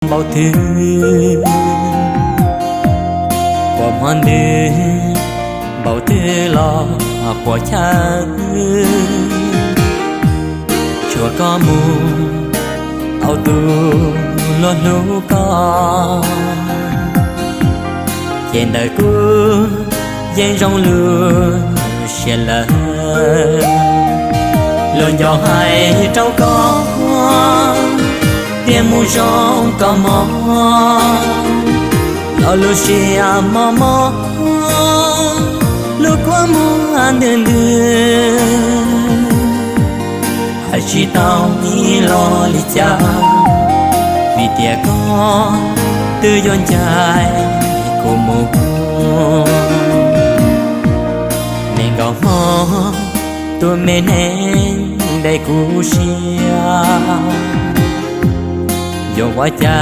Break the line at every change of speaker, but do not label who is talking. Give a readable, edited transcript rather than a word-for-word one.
bao thứ qua mòn đi bao thứ lo của cha chùa có mù ao tu luôn lú có trên đời cứ dây rong lừa xe lờ luôn cho hai trâu con tiền mua rong có mò lo lu xia mò mò lu qua mua ăn đường đường hay chỉ tao đi lo li cha vì tia con tư dọn trái của một nên gõ mò tôi mê nên đây cú xia dọn qua cha